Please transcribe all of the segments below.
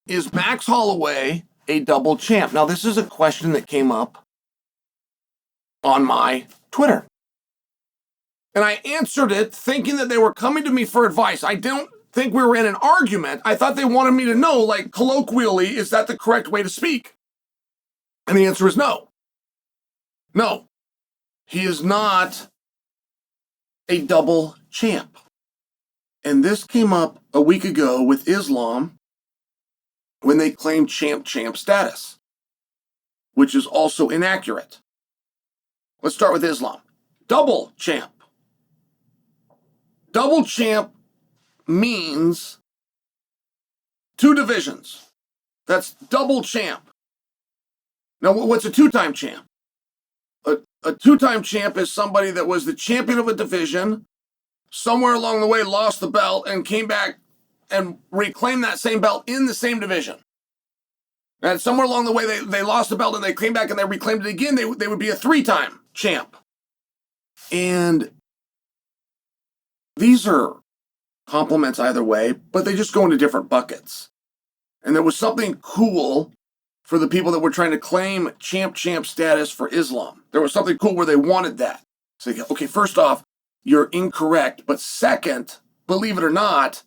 Is Max Holloway a double champ? Now, this is a question that came up on my Twitter. And I answered it thinking that they were coming to me for advice. I don't think we were in an argument. I thought they wanted me to know, like, colloquially, is that the correct way to speak? And the answer is no. No, he is not a double champ. And this came up a week ago with Islam when they claimed champ status, which is also inaccurate. Let's start with Islam. Double champ. Double champ means two divisions. That's double champ. Now, what's a two-time champ? A two-time champ is somebody that was the champion of a division, somewhere along the way lost the belt, and came back and reclaimed that same belt in the same division. And somewhere along the way, they lost the belt and they came back and they reclaimed it again. They would be a three-time champ. And these are compliments either way, but they just go into different buckets. And there was something cool for the people that were trying to claim champ status for Islam. There was something cool where they wanted that. So, okay, first off, you're incorrect. But second, believe it or not,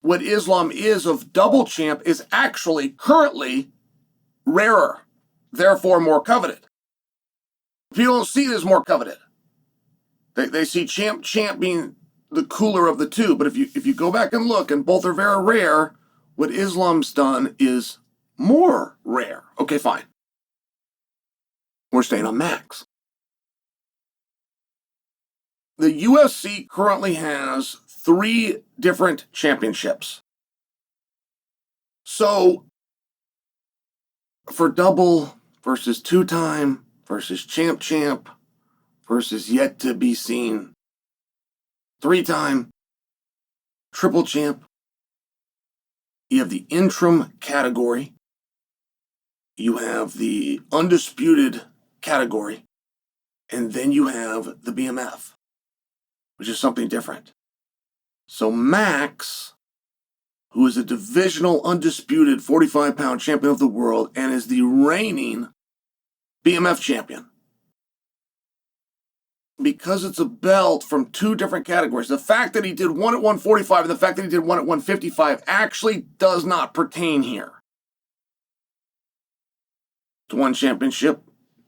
what Islam is of double champ is actually currently rarer, therefore more coveted. People don't see it as more coveted. They see champ being the cooler of the two. But if you go back and look, and both are very rare, what Islam's done is more rare. Okay, fine. We're staying on Max. The UFC currently has 3 different championships. So, for double versus two-time versus champ versus yet to be seen 3-time triple champ, you have the interim category, you have the undisputed category, and then you have the BMF, which is something different. So Max, who is a divisional undisputed 45-pound champion of the world and is the reigning BMF champion, because it's a belt from 2 different categories, the fact that he did one at 145 and the fact that he did one at 155 actually does not pertain here. It's 1 championship,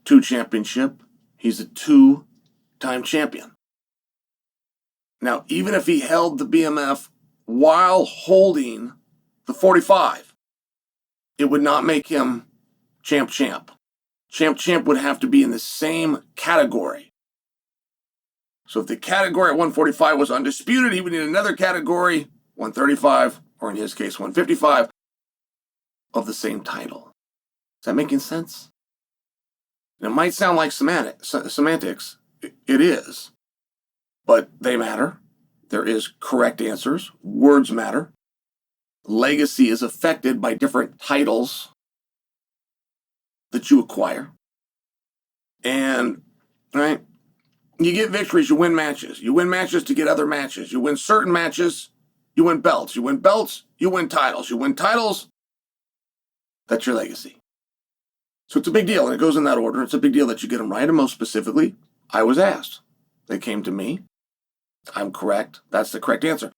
2 championship. He's a 2-time champion. Now, even if he held the BMF while holding the 45, it would not make him champ. Champ would have to be in the same category. So if the category at 145 was undisputed, he would need another category, 135, or in his case, 155, of the same title. Is that making sense? It might sound like semantics. It is. But they matter. There is correct answers. Words matter. Legacy is affected by different titles that you acquire. And, right, you get victories, you win matches. You win matches to get other matches. You win certain matches, you win belts. You win belts, you win titles. You win titles, that's your legacy. So it's a big deal, and it goes in that order. It's a big deal that you get them right, and most specifically, I was asked. They came to me. I'm correct. That's the correct answer.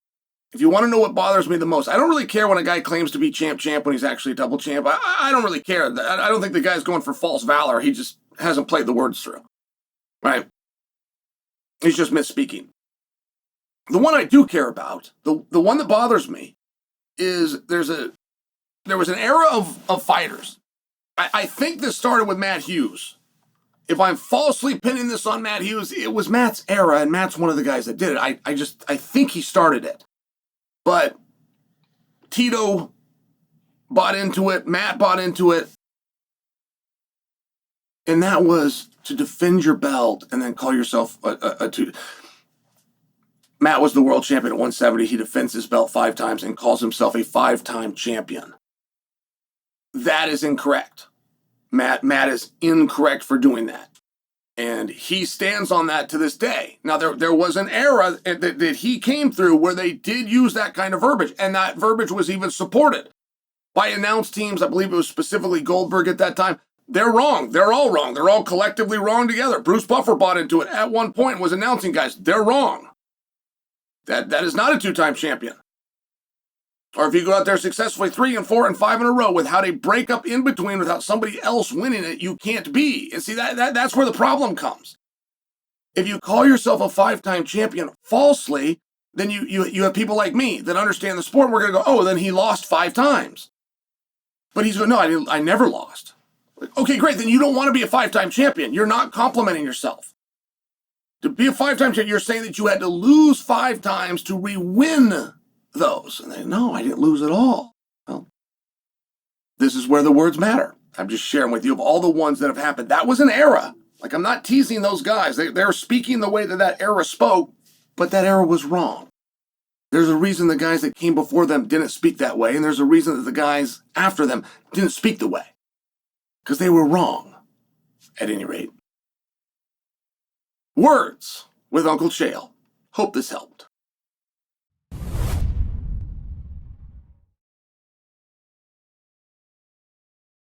If you want to know what bothers me the most, I don't really care when a guy claims to be champ when he's actually a double champ. I don't really care. I don't think the guy's going for false valor. He just hasn't played the words through. Right? He's just misspeaking. The one I do care about, the one that bothers me, is there was an era of fighters. I think this started with Matt Hughes. If I'm falsely pinning this on Matt Hughes, it was Matt's era, and Matt's one of the guys that did it. I think he started it. But Tito bought into it, Matt bought into it, and that was to defend your belt and then call yourself a two. Matt was the world champion at 170. He defends his belt 5 times and calls himself a 5-time champion. That is incorrect. Matt is incorrect for doing that. And he stands on that to this day. Now, there was an era that he came through where they did use that kind of verbiage, and that verbiage was even supported by announced teams. I believe it was specifically Goldberg at that time. They're wrong. They're all wrong. They're all collectively wrong together. Bruce Buffer bought into it at one point and was announcing guys. They're wrong. That is not a two-time champion. Or if you go out there successfully 3 and 4 and 5 in a row without a breakup in between without somebody else winning it, you can't be. And see, that's where the problem comes. If you call yourself a 5-time champion falsely, then you have people like me that understand the sport. And we're going to go, oh, then he lost 5 times. But he's going, no, I never lost. Okay, great. Then you don't want to be a 5-time champion. You're not complimenting yourself. To be a 5-time champion, you're saying that you had to lose 5 times to re-win those. And they, no, I didn't lose at all. Well, this is where the words matter. I'm just sharing with you of all the ones that have happened. That was an era. Like, I'm not teasing those guys. They're speaking the way that era spoke, but that era was wrong. There's a reason the guys that came before them didn't speak that way, and there's a reason that the guys after them didn't speak the way. Because they were wrong, at any rate. Words with Uncle Chael. Hope this helped.